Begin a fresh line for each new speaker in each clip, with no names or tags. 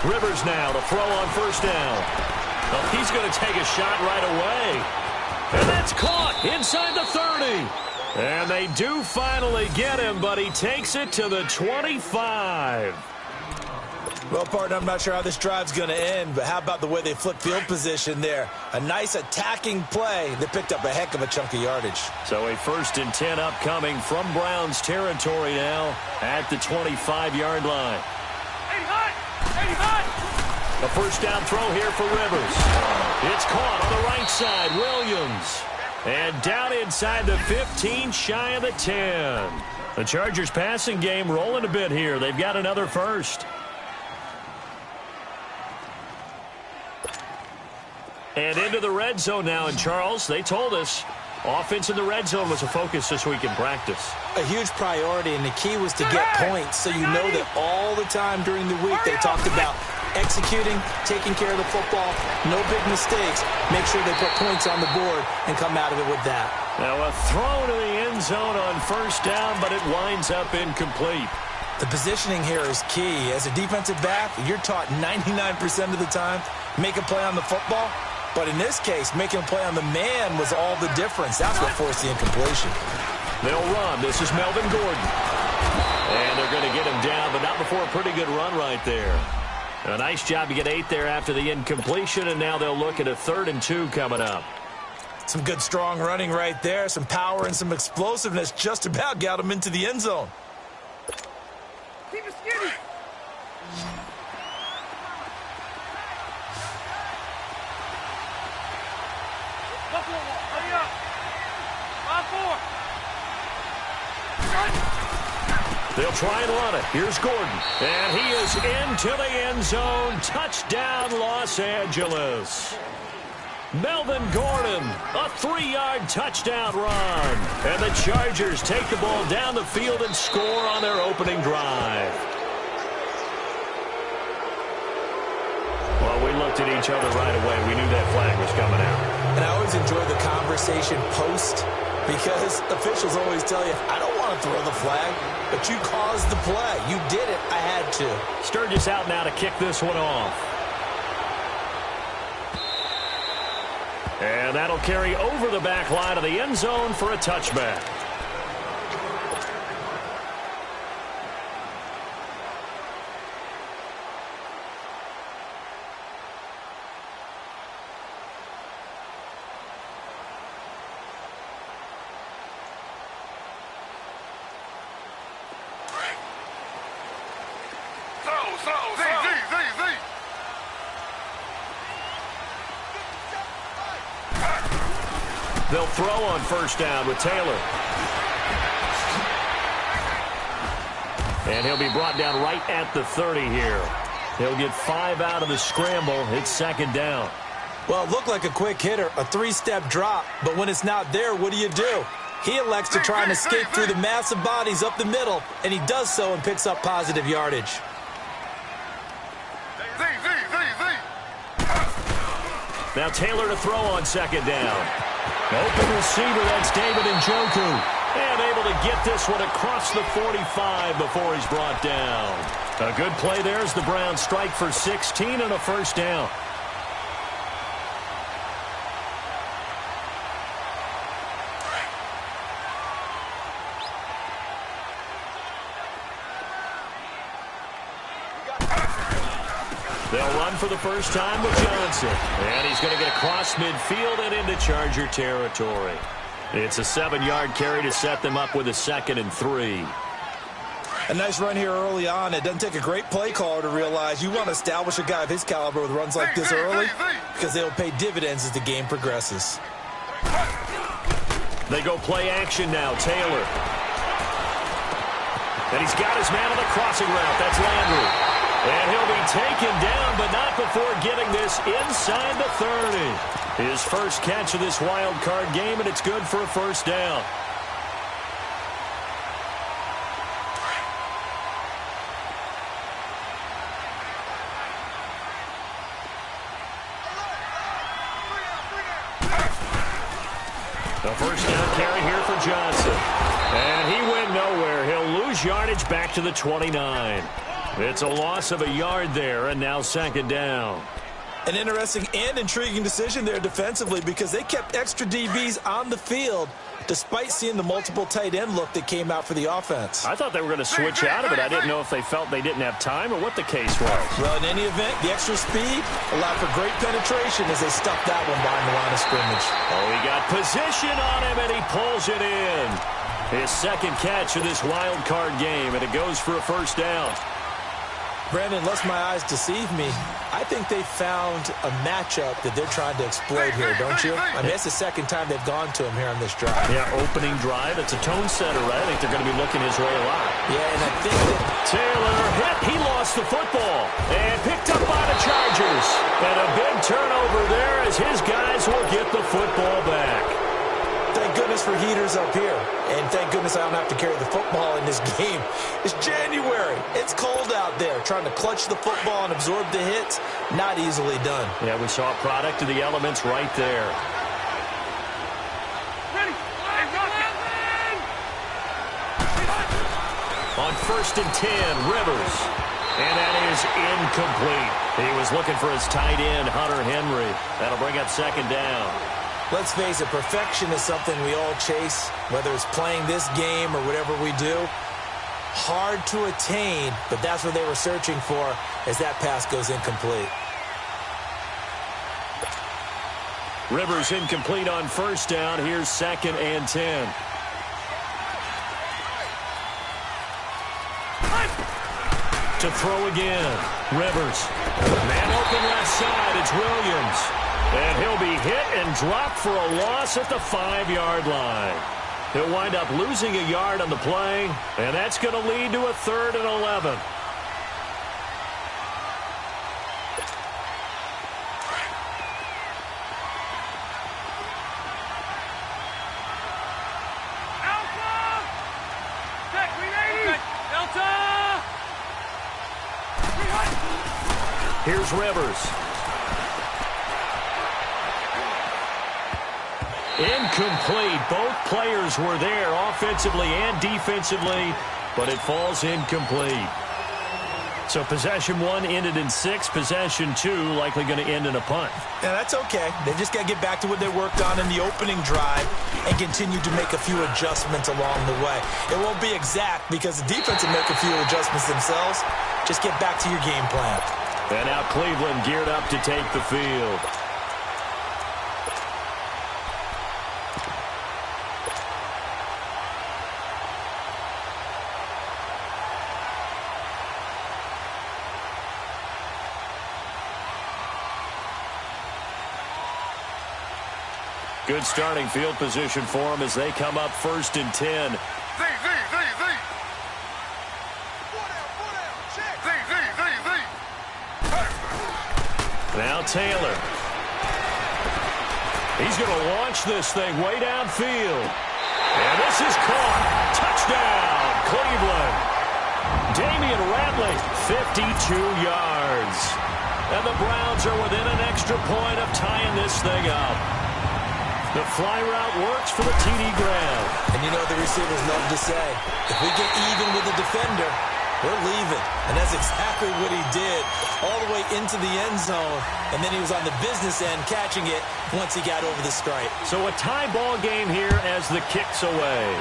Rivers now to throw on first down. Well, he's going to take a shot right away. And that's caught inside the 30. And they do finally get him, but he takes it to the 25.
Well, partner, I'm not sure how this drive's going to end, but how about the way they flip field position there? A nice attacking play. They picked up a heck of a chunk of yardage.
So a 1st and 10 upcoming from Browns territory now at the 25-yard line. A first down throw here for Rivers. It's caught on the right side. Williams. And down inside the 15, shy of the 10. The Chargers passing game rolling a bit here. They've got another first. And into the red zone now. And Charles, they told us offense in the red zone was a focus this week in practice.
A huge priority, and the key was to get points. So you know that all the time during the week they talked about executing, taking care of the football, no big mistakes. Make sure they put points on the board and come out of it with that.
Now a throw to the end zone on first down, but it winds up incomplete.
The positioning here is key. As a defensive back, you're taught 99% of the time, make a play on the football. But in this case, making a play on the man was all the difference. That's what forced the incompletion.
They'll run. This is Melvin Gordon. And they're going to get him down, but not before a pretty good run right there. A nice job to get 8 there after the incompletion, and now they'll look at a 3rd and 2 coming up.
Some good, strong running right there. Some power and some explosiveness just about got him into the end zone.
Keep it skinny. Hurry up. 5-4.
They'll try and run it. Here's Gordon. And he is into the end zone. Touchdown, Los Angeles. Melvin Gordon, a 3-yard touchdown run. And the Chargers take the ball down the field and score on their opening drive. Well, we looked at each other right away. We knew that flag was coming out.
And I always enjoy the conversation post, because officials always tell you, I don't want to throw the flag, but you caused the play. You did it. I had to.
Sturgis out now to kick this one off. And that'll carry over the back line of the end zone for a touchback. They'll throw on first down with Taylor. And he'll be brought down right at the 30 here. He'll get 5 out of the scramble. It's 2nd down.
Well, it looked like a quick hitter, a 3-step drop, but when it's not there, what do? He elects to try and escape through the massive bodies up the middle, and he does so and picks up positive yardage.
Now Taylor to throw on 2nd down. Open receiver, that's David Njoku. And able to get this one across the 45 before he's brought down. A good play there as the Browns strike for 16 and a first down. They'll run for the first time with Johnson. And he's going to get across midfield and into Charger territory. It's a 7-yard carry to set them up with a 2nd and 3.
A nice run here early on. It doesn't take a great play caller to realize you want to establish a guy of his caliber with runs like this early, because they'll pay dividends as the game progresses.
They go play action now. Taylor. And he's got his man on the crossing route. That's Landry. And he'll be taken down, but not before getting this inside the 30. His first catch of this wild card game, and it's good for a first down. The first down carry here for Johnson. And he went nowhere. He'll lose yardage back to the 29. It's a loss of a yard there, and now second down.
An interesting and intriguing decision there defensively because they kept extra DBs on the field despite seeing the multiple tight end look that came out for the offense.
I thought they were going to switch out of it. I didn't know if they felt they didn't have time or what the case was.
Well, in any event, the extra speed allowed for great penetration as they stuffed that one behind the line of scrimmage.
Oh, he got position on him, and he pulls it in. His second catch of this wild card game, and it goes for a first down.
Brandon, unless my eyes deceive me, I think they found a matchup that they're trying to exploit here, don't you? I mean, it's the second time they've gone to him here on this drive.
Yeah, opening drive. It's a tone setter, right? I think they're going to be looking his way a lot.
Yeah, and I think that
Taylor hit. He lost the football and picked up by the Chargers. And a big turnover there as his guys will get the football back.
thank goodness for heaters up here. And thank goodness I don't have to carry the football in this game. It's January. It's cold out there. Trying to clutch the football and absorb the hits, not easily done.
Yeah, we saw a product of the elements right there. On 1st and 10, Rivers. And that is incomplete. He was looking for his tight end, Hunter Henry. That'll bring up second down.
Let's face it, perfection is something we all chase, whether it's playing this game or whatever we do. Hard to attain, but that's what they were searching for as that pass goes incomplete.
Rivers incomplete on 1st down. Here's 2nd and 10. To throw again. Rivers. Man open left side. It's Williams. And he'll be hit and dropped for a loss at the 5-yard line. He'll wind up losing a yard on the play, and that's going to lead to a 3rd and 11. Here's Rivers. Incomplete. Both players were there offensively and defensively, but it falls incomplete. So possession 1 ended in 6. Possession 2 likely going to end in a punt.
Yeah, that's okay. They just got to get back to what they worked on in the opening drive and continue to make a few adjustments along the way. It won't be exact because the defense will make a few adjustments themselves. Just get back to your game plan.
And now Cleveland geared up to take the field. Good starting field position for them as they come up 1st and 10. Now Taylor. He's going to launch this thing way downfield. And this is caught. Touchdown, Cleveland. Damian Ratley, 52 yards. And the Browns are within an extra point of tying this thing up. The fly route works for the TD grab.
And you know the receivers love to say, if we get even with the defender, we're leaving. And that's exactly what he did all the way into the end zone. And then he was on the business end catching it once he got over the stripe.
So a tie ball game here as the kick's away.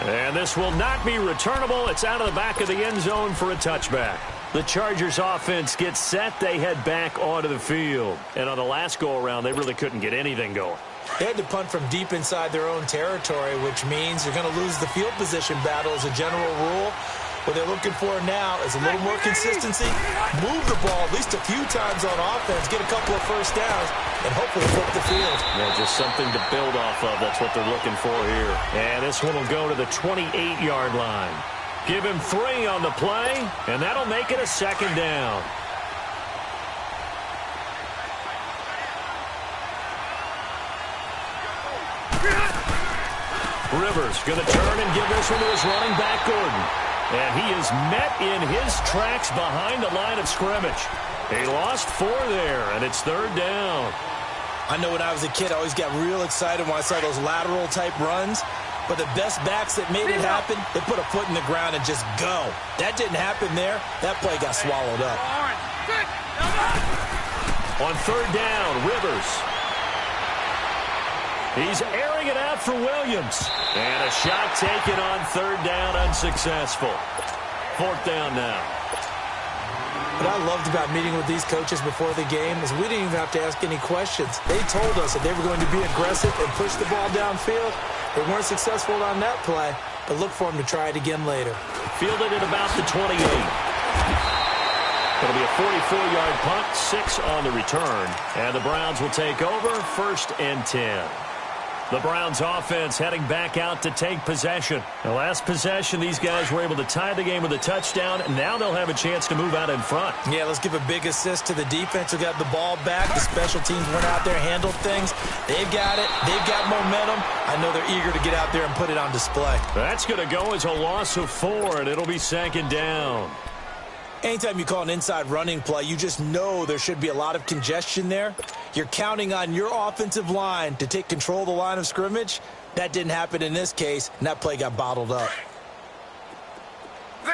And this will not be returnable. It's out of the back of the end zone for a touchback. The Chargers offense gets set. They head back onto the field. And on the last go-around, they really couldn't get anything going.
They had to punt from deep inside their own territory, which means you're going to lose the field position battle as a general rule. What they're looking for now is a little more consistency, move the ball at least a few times on offense, get a couple of first downs, and hopefully flip the field.
Yeah, just something to build off of. That's what they're looking for here. And this one will go to the 28-yard line. Give him 3 on the play, and that'll make it a 2nd down. Rivers going to turn and give this one to his running back, Gordon. And he is met in his tracks behind the line of scrimmage. He lost 4 there, and it's 3rd down.
I know when I was a kid, I always got real excited when I saw those lateral-type runs. But the best backs that made it happen, they put a foot in the ground and just go. That didn't happen there. That play got swallowed up.
On third down, Rivers. He's airing it out for Williams. And a shot taken on third down, unsuccessful. Fourth down now.
What I loved about meeting with these coaches before the game is we didn't even have to ask any questions. They told us that they were going to be aggressive and push the ball downfield. They weren't successful on that play, but look for them to try it again later.
Fielded at about the 28. It'll be a 44-yard punt, 6 on the return. And the Browns will take over, 1st and 10. The Browns offense heading back out to take possession. The last possession, these guys were able to tie the game with a touchdown, and now they'll have a chance to move out in front.
Yeah, let's give a big assist to the defense who got the ball back. The special teams went out there, handled things. They've got it. They've got momentum. I know they're eager to get out there and put it on display.
That's going to go as a loss of 4, and it'll be 2nd down.
Anytime you call an inside running play, you just know there should be a lot of congestion there. You're counting on your offensive line to take control of the line of scrimmage. That didn't happen in this case, and that play got bottled up.
Z.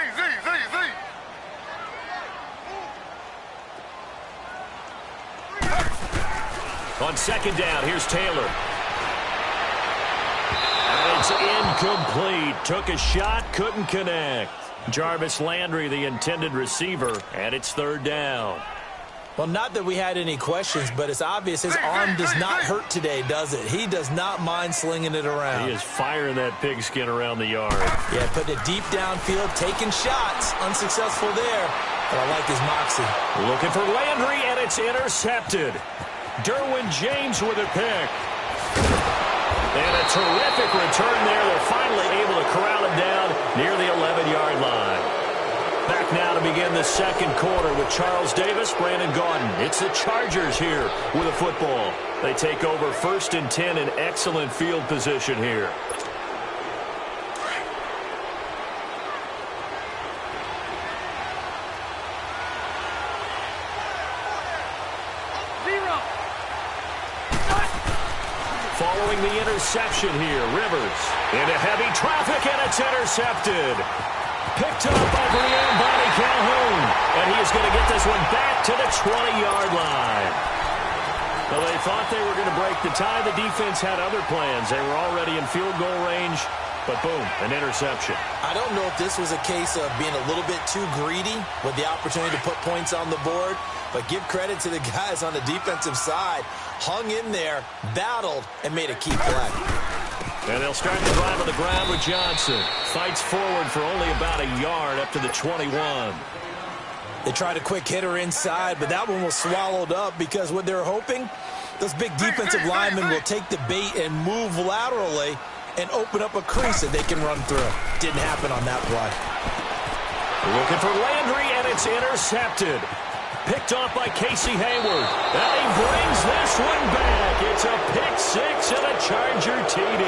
On 2nd down, here's Taylor. And it's incomplete. Took a shot, couldn't connect. Jarvis Landry, the intended receiver, and it's 3rd down.
Well, not that we had any questions, but it's obvious his arm does not hurt today, does it? He does not mind slinging it around.
He is firing that pigskin around the yard.
Yeah, putting it deep downfield, taking shots. Unsuccessful there, but I like his moxie.
Looking for Landry, and it's intercepted. Derwin James with a pick. And a terrific return there. They're finally able to corral it down near the 11-yard line. Back now to begin the 2nd quarter with Charles Davis, Brandon Gaudin. It's the Chargers here with a football. They take over 1st and 10 in excellent field position here. Following the interception here, Rivers into heavy traffic, and it's intercepted. Picked up by Brian Bonnie Calhoun, and he is going to get this one back to the 20-yard line. Well, they thought they were going to break the tie. The defense had other plans. They were already in field goal range, but boom, an interception.
I don't know if this was a case of being a little bit too greedy with the opportunity to put points on the board, but give credit to the guys on the defensive side. Hung in there, battled, and made a key play.
And they'll start the drive on the ground with Johnson. Fights forward for only about a yard up to the 21.
They tried a quick hitter inside, but that one was swallowed up because what they're hoping, those big defensive linemen will take the bait and move laterally and open up a crease that they can run through. Didn't happen on that play.
Looking for Landry, and it's intercepted. Picked off by Casey Hayward. And he brings this one back. It's a pick-6 and a Charger TD.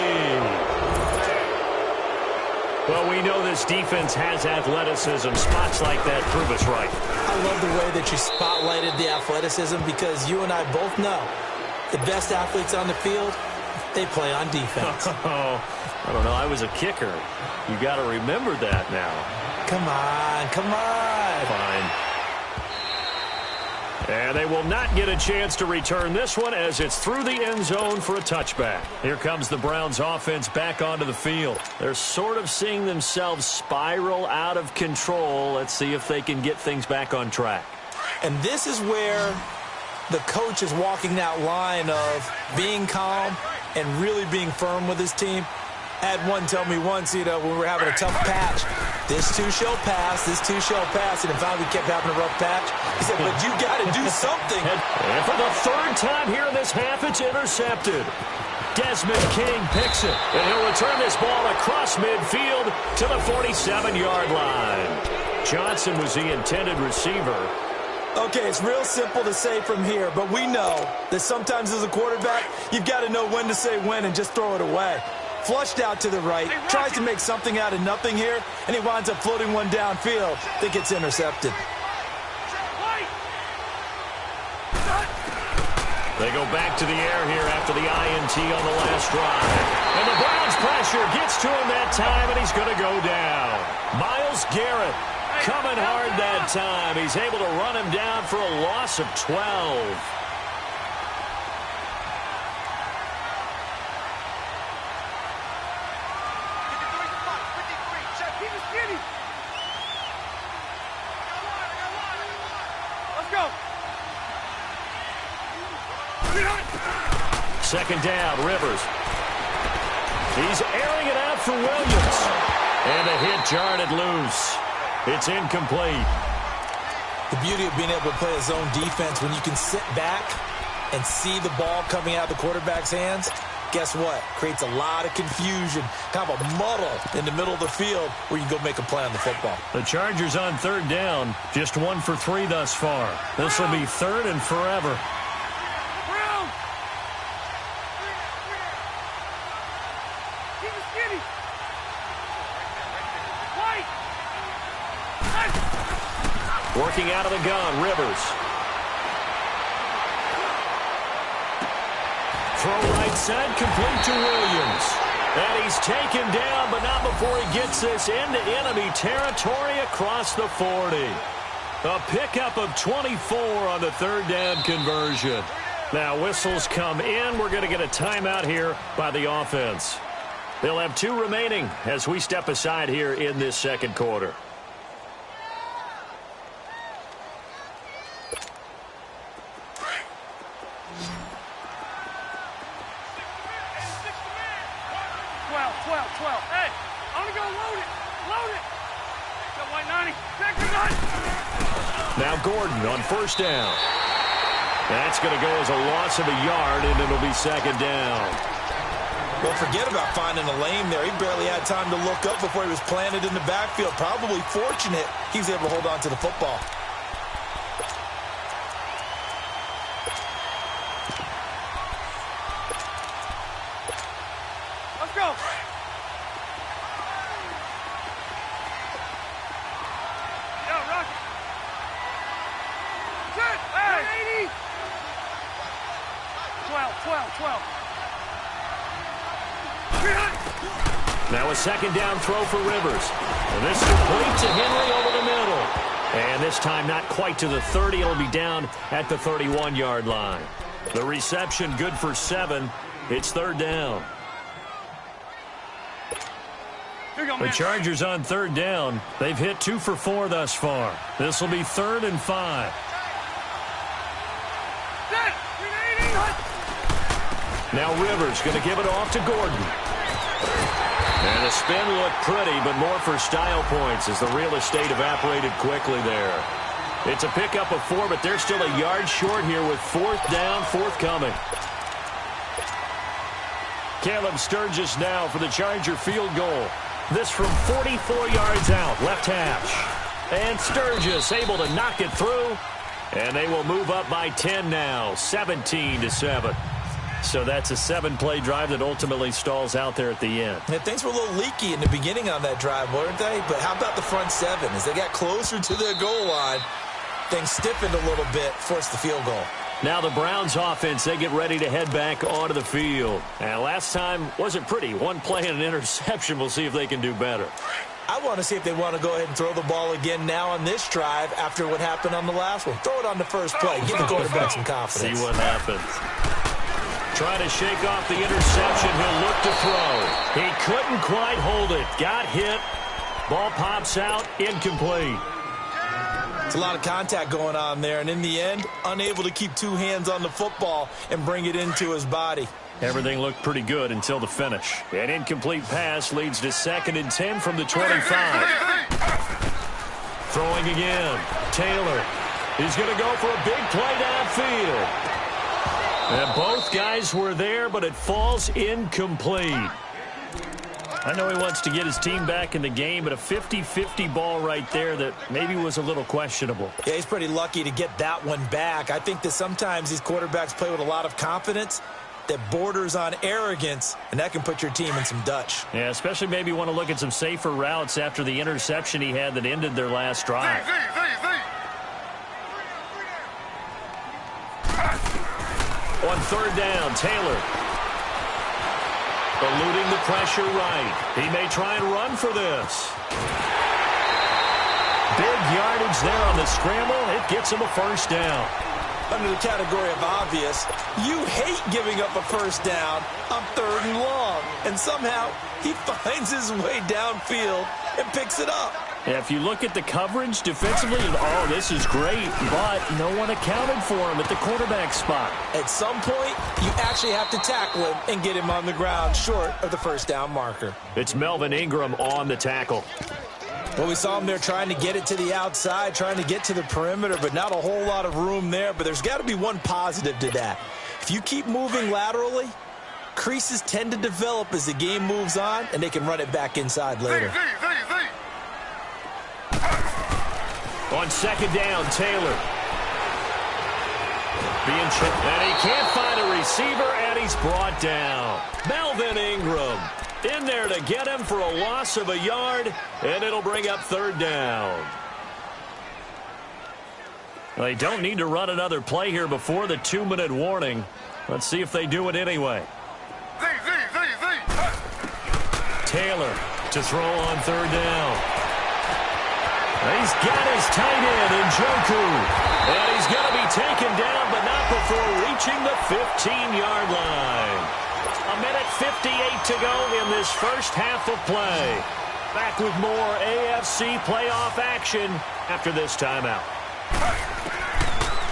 Well, we know this defense has athleticism. Spots like that prove us right.
I love the way that you spotlighted the athleticism because you and I both know the best athletes on the field, they play on defense.
Oh, I don't know. I was a kicker. You got to remember that now.
Come on, come on.
Fine. And they will not get a chance to return this one as it's through the end zone for a touchback. Here comes the Browns offense back onto the field. They're sort of seeing themselves spiral out of control. Let's see if they can get things back on track.
And this is where the coach is walking that line of being calm and really being firm with his team. I had one tell me once, when we were having a tough patch, this too shall pass, this too shall pass, and finally we kept having a rough patch. He said, but you got to do something.
And for the 3rd time here in this half, it's intercepted. Desmond King picks it, and he'll return this ball across midfield to the 47-yard line. Johnson was the intended receiver.
Okay, it's real simple to say from here, but we know that sometimes as a quarterback, you've got to know when to say when and just throw it away. Flushed out to the right, tries to make something out of nothing here, and he winds up floating one downfield that gets intercepted.
They go back to the air here after the INT on the last drive. And the Browns pressure gets to him that time, and he's going to go down. Myles Garrett coming hard that time. He's able to run him down for a loss of 12. Second down, Rivers. He's airing it out for Williams. And a hit jarred it loose. It's incomplete.
The beauty of being able to play a zone defense, when you can sit back and see the ball coming out of the quarterback's hands, guess what? Creates a lot of confusion, kind of a muddle in the middle of the field where you can go make a play on the football.
The Chargers on third down, just 1 for 3 thus far. This will be third and forever. Working out of the gun, Rivers. Throw right side, complete to Williams. And he's taken down, but not before he gets this into enemy territory across the 40. A pickup of 24 on the third down conversion. Now whistles come in. We're going to get a timeout here by the offense. They'll have 2 remaining as we step aside here in this second quarter. Now Gordon on first down. That's going to go as a loss of a yard, and it'll be second down.
Well, forget about finding a lane there. He barely had time to look up before he was planted in the backfield. Probably fortunate he was able to hold on to the football.
Let's go. Yeah, Rocky. 80. 12.
Now a second down throw for Rivers. And this is complete to Henry over the middle. And this time not quite to the 30. It'll be down at the 31-yard line. The reception good for 7. It's third down. The Chargers on third down. They've hit 2 for 4 thus far. This will be 3rd and 5. Now Rivers going to give it off to Gordon. And the spin looked pretty, but more for style points as the real estate evaporated quickly there. It's a pickup of 4, but they're still a yard short here with 4th down, forthcoming. Caleb Sturgis now for the Charger field goal. This from 44 yards out, left hash. And Sturgis able to knock it through. And they will move up by 10 now, 17-7. So that's a 7-play drive that ultimately stalls out there at the end.
Yeah, things were a little leaky in the beginning on that drive, weren't they? But how about the front 7? As they got closer to their goal line, things stiffened a little bit, forced the field goal.
Now the Browns offense, they get ready to head back onto the field. And last time wasn't pretty. 1 play and an interception. We'll see if they can do better.
I want to see if they want to go ahead and throw the ball again now on this drive after what happened on the last one. Throw it on the first play. Give the quarterback some confidence.
See what happens. Trying to shake off the interception. He'll look to throw. He couldn't quite hold it. Got hit. Ball pops out. Incomplete.
It's a lot of contact going on there, and in the end, unable to keep 2 hands on the football and bring it into his body.
Everything looked pretty good until the finish. An incomplete pass leads to 2nd and 10 from the 25. Throwing again. Taylor. He's going to go for a big play downfield. And both guys were there, but it falls incomplete. I know he wants to get his team back in the game, but a 50-50 ball right there that maybe was a little questionable.
Yeah, he's pretty lucky to get that one back. I think that sometimes these quarterbacks play with a lot of confidence that borders on arrogance, and that can put your team in some Dutch.
Yeah, especially maybe want to look at some safer routes after the interception he had that ended their last drive. On third down. Taylor. Eluding the pressure right. He may try and run for this. Big yardage there on the scramble. It gets him a first down.
Under the category of obvious, you hate giving up a first down on 3rd and long. And somehow, he finds his way downfield and picks it up.
Yeah, if you look at the coverage defensively, oh, this is great, but no one accounted for him at the quarterback spot.
At some point, you actually have to tackle him and get him on the ground short of the first down marker.
It's Melvin Ingram on the tackle.
Well, we saw him there trying to get it to the outside, trying to get to the perimeter, but not a whole lot of room there. But there's got to be one positive to that. If you keep moving laterally, creases tend to develop as the game moves on, and they can run it back inside later.
On second down, Taylor. And he can't find a receiver, and he's brought down. Melvin Ingram in there to get him for a loss of a yard, and it'll bring up 3rd down. They don't need to run another play here before the 2-minute warning. Let's see if they do it anyway. Taylor to throw on 3rd down. He's got his tight end in Njoku. And he's going to be taken down, but not before reaching the 15-yard line. 1:58 to go in this first half of play. Back with more AFC playoff action after this timeout.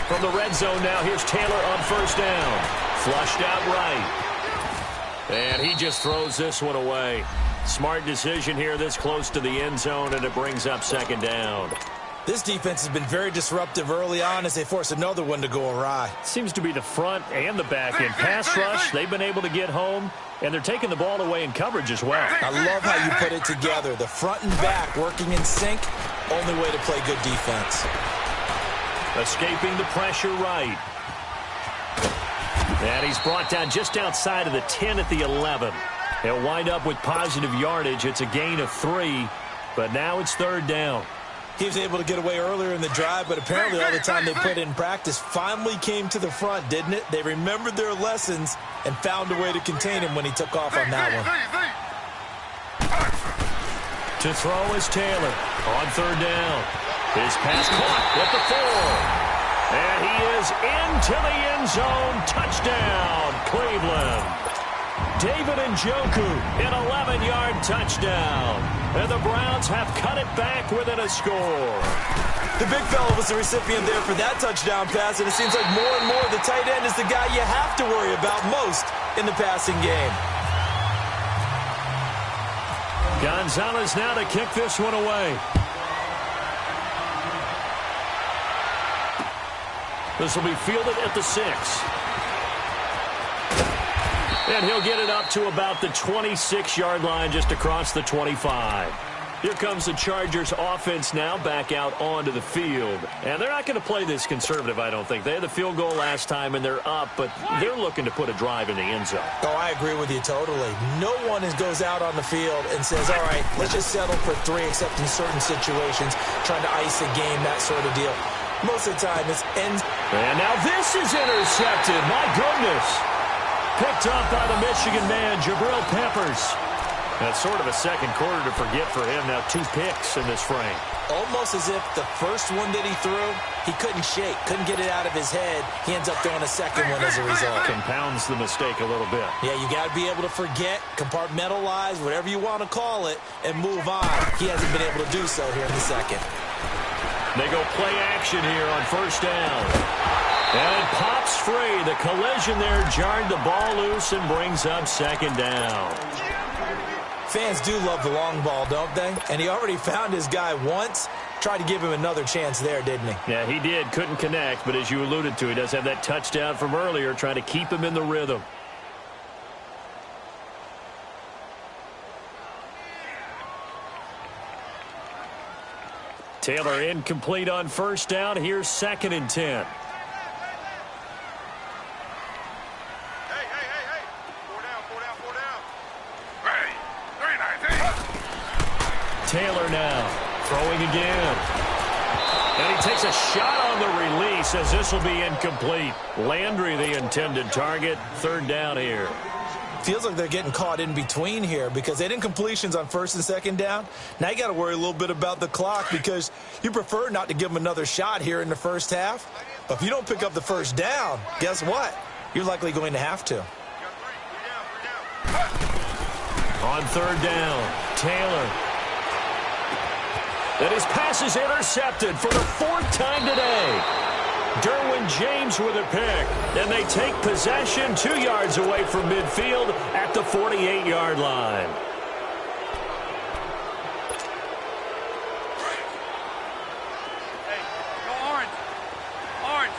From the red zone now, here's Taylor on first down. Flushed out right. And he just throws this one away. Smart decision here this close to the end zone, and it brings up 2nd down.
This defense has been very disruptive early on as they force another one to go awry.
Seems to be the front and the back end. Pass rush, they've been able to get home, and they're taking the ball away in coverage as well.
I love how you put it together. The front and back working in sync, only way to play good defense.
Escaping the pressure right. And he's brought down just outside of the 10 at the 11. He'll wind up with positive yardage. It's a gain of 3, but now it's 3rd down.
He was able to get away earlier in the drive, but apparently all the time they put in practice finally came to the front, didn't it? They remembered their lessons and found a way to contain him when he took off on that one.
To throw is Taylor on 3rd down. His pass caught at the 4. And he is into the end zone. Touchdown, Cleveland. David Njoku, an 11-yard touchdown. And the Browns have cut it back within a score.
The big fella was the recipient there for that touchdown pass, and it seems like more and more the tight end is the guy you have to worry about most in the passing game.
Gonzalez now to kick this one away. This will be fielded at the 6. And he'll get it up to about the 26-yard line, just across the 25. Here comes the Chargers offense now back out onto the field. And they're not going to play this conservative, I don't think. They had the field goal last time, and they're up, but they're looking to put a drive in the end zone.
Oh, I agree with you totally. No one goes out on the field and says, all right, let's just settle for 3, except in certain situations, trying to ice a game, that sort of deal. Most of the time, it's ends.
And now this is intercepted. My goodness. Picked up by the Michigan man, Jabril Peppers. That's sort of a second quarter to forget for him. Now 2 picks in this frame.
Almost as if the first one that he threw, he couldn't shake, couldn't get it out of his head. He ends up throwing a second one as a result.
Compounds the mistake a little bit.
Yeah, you got to be able to forget, compartmentalize, whatever you want to call it, and move on. He hasn't been able to do so here in the second.
They go play action here on first down. And it pops free. The collision there jarred the ball loose and brings up 2nd down.
Fans do love the long ball, don't they? And he already found his guy once. Tried to give him another chance there, didn't he?
Yeah, he did. Couldn't connect, but as you alluded to, he does have that touchdown from earlier, trying to keep him in the rhythm. Taylor incomplete on first down. Here's 2nd and 10. Taylor now throwing again. And he takes a shot on the release as this will be incomplete. Landry, the intended target. Third down here.
Feels like they're getting caught in between here because they didn't completions on first and second down. Now you got to worry a little bit about the clock because you prefer not to give them another shot here in the first half. But if you don't pick up the first down, guess what? You're likely going to have to.
On third down, Taylor. And his pass is intercepted for the fourth time today. Derwin James with a pick. And they take possession 2 yards away from midfield at the 48-yard line.
Hey, go orange. Orange.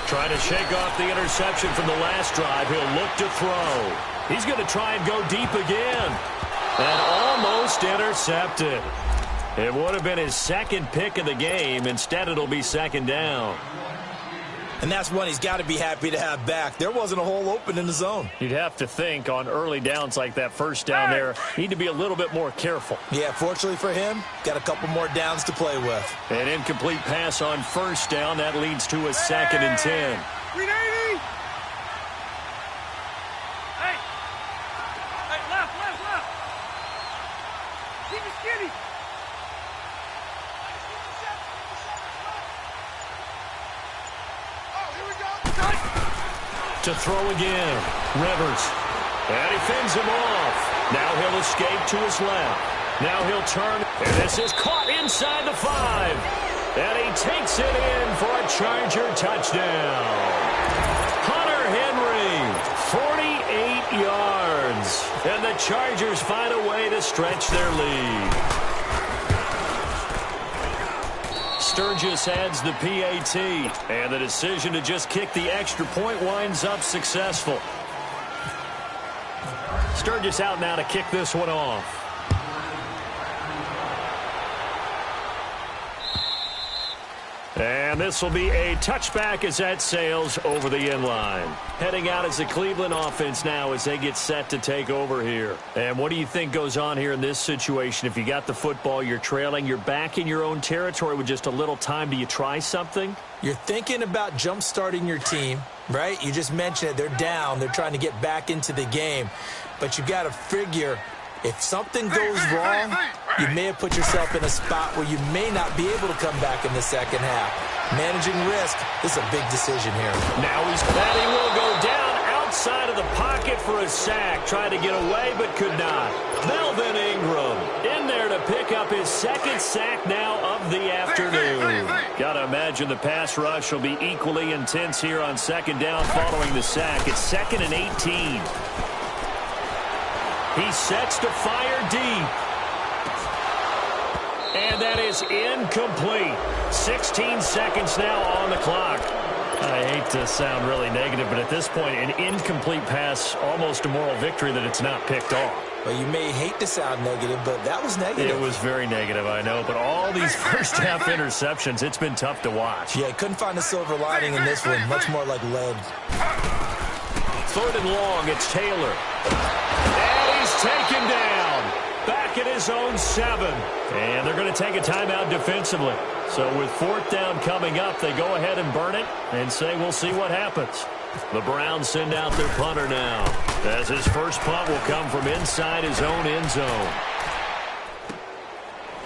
Trying to shake off the interception from the last drive. He'll look to throw. He's going to try and go deep again. And almost intercepted. It would have been his second pick of the game. Instead, it'll be second down.
And that's one he's got to be happy to have back. There wasn't a hole open in the zone.
You'd have to think on early downs like that first down there, need to be a little bit more careful.
Yeah, fortunately for him, got a couple more downs to play with.
An incomplete pass on first down. That leads to a second and 10.
Green 80. Hey. Hey, left. Keep it skinny.
To throw again, Rivers. And he fends him off. Now he'll escape to his left. Now he'll turn, and this is caught inside the 5. And he takes it in for a Charger touchdown. Hunter Henry, 48 yards. And the Chargers find a way to stretch their lead. Sturgis adds the PAT, and the decision to just kick the extra point winds up successful. Sturgis out now to kick this one off. And this will be a touchback as that sails over the end line. Heading out as the Cleveland offense now as they get set to take over here. And what do you think goes on here in this situation? If you got the football, you're trailing, you're back in your own territory with just a little time. Do you try something?
You're thinking about jump-starting your team, right? You just mentioned it. They're down. They're trying to get back into the game. But you got to figure if something goes wrong, you may have put yourself in a spot where you may not be able to come back in the second half. Managing risk is a big decision here.
Now he will go down outside of the pocket for a sack. Tried to get away but could not. Melvin Ingram in there to pick up his second sack now of the afternoon. Got to imagine the pass rush will be equally intense here on second down following the sack. It's 2nd and 18. He sets to fire deep. And that is incomplete. 16 seconds now on the clock. I hate to sound really negative, but at this point, an incomplete pass, almost a moral victory that it's not picked off.
Well, you may hate to sound negative, but that was negative.
It was very negative, I know. But all these first-half interceptions, it's been tough to watch.
Yeah, couldn't find a silver lining in this one. Much more like lead.
3rd and long, it's Taylor. And he's taken down. Back at his own 7. And they're going to take a timeout defensively. So with 4th down coming up, they go ahead and burn it and say we'll see what happens. The Browns send out their punter now, as his first punt will come from inside his own end zone.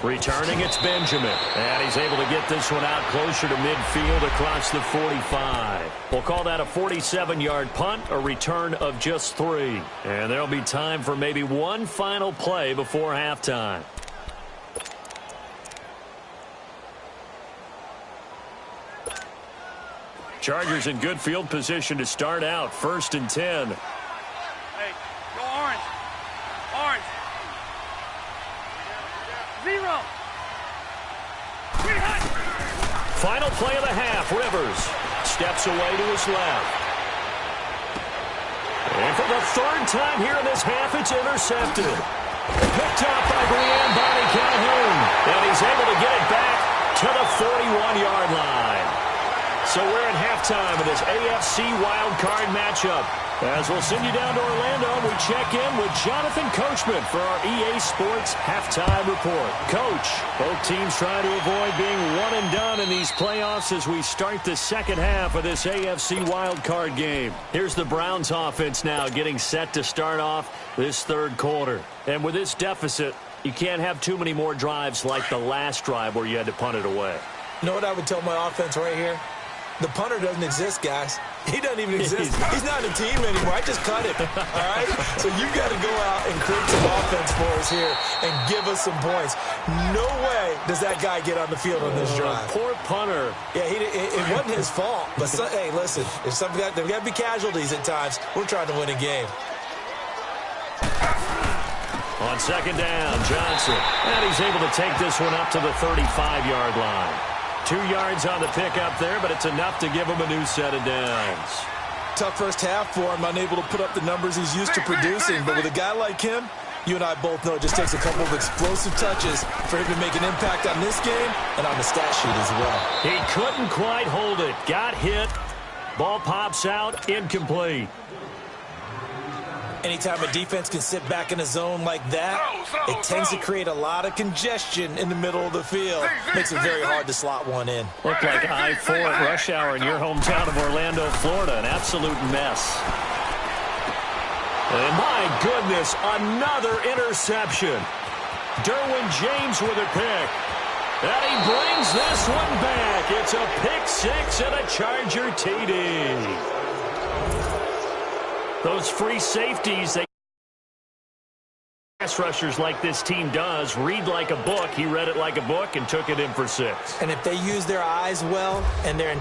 Returning, it's Benjamin. And he's able to get this one out closer to midfield across the 45. We'll call that a 47-yard punt, a return of just 3. And there'll be time for maybe one final play before halftime. Chargers in good field position to start out. 1st and 10.
Hey, go orange. Orange. 0.
Final play of the half. Rivers steps away to his left. And for the 3rd time here in this half, it's intercepted. Picked up by Brian Bonnie Calhoun. And he's able to get it back to the 41-yard line. So we're at halftime of this AFC wildcard matchup. As we'll send you down to Orlando, we check in with Jonathan Coachman for our EA Sports Halftime Report. Coach, both teams trying to avoid being one and done in these playoffs as we start the second half of this AFC wildcard game. Here's the Browns offense now getting set to start off this third quarter. And with this deficit, you can't have too many more drives like the last drive where you had to punt it away.
You know what I would tell my offense right here? The punter doesn't exist, guys. He doesn't even exist. He's not a team anymore. I just cut him, all right? So you've got to go out and create some offense for us here and give us some points. No way does that guy get on the field on this drive.
Poor punter.
Yeah, it wasn't his fault. But, hey, listen, there's got to be casualties at times. We're trying to win a game.
On second down, Johnson. And he's able to take this one up to the 35-yard line. 2 yards on the pickup there, but it's enough to give him a new set of downs.
Tough first half for him, unable to put up the numbers he's used to producing. But with a guy like him, you and I both know it just takes a couple of explosive touches for him to make an impact on this game and on the stat sheet as well.
He couldn't quite hold it. Got hit. Ball pops out, incomplete.
Anytime a defense can sit back in a zone like that, it tends to create a lot of congestion in the middle of the field. Makes it very hard to slot one in.
Looked like I-4 at rush hour in your hometown of Orlando, Florida. An absolute mess. And my goodness, another interception. Derwin James with a pick. And he brings this one back. It's a pick six and a Charger TD. Those free safeties, pass rushers like this team does, read like a book. He read it like a book and took it in for 6.
And if they use their eyes well and their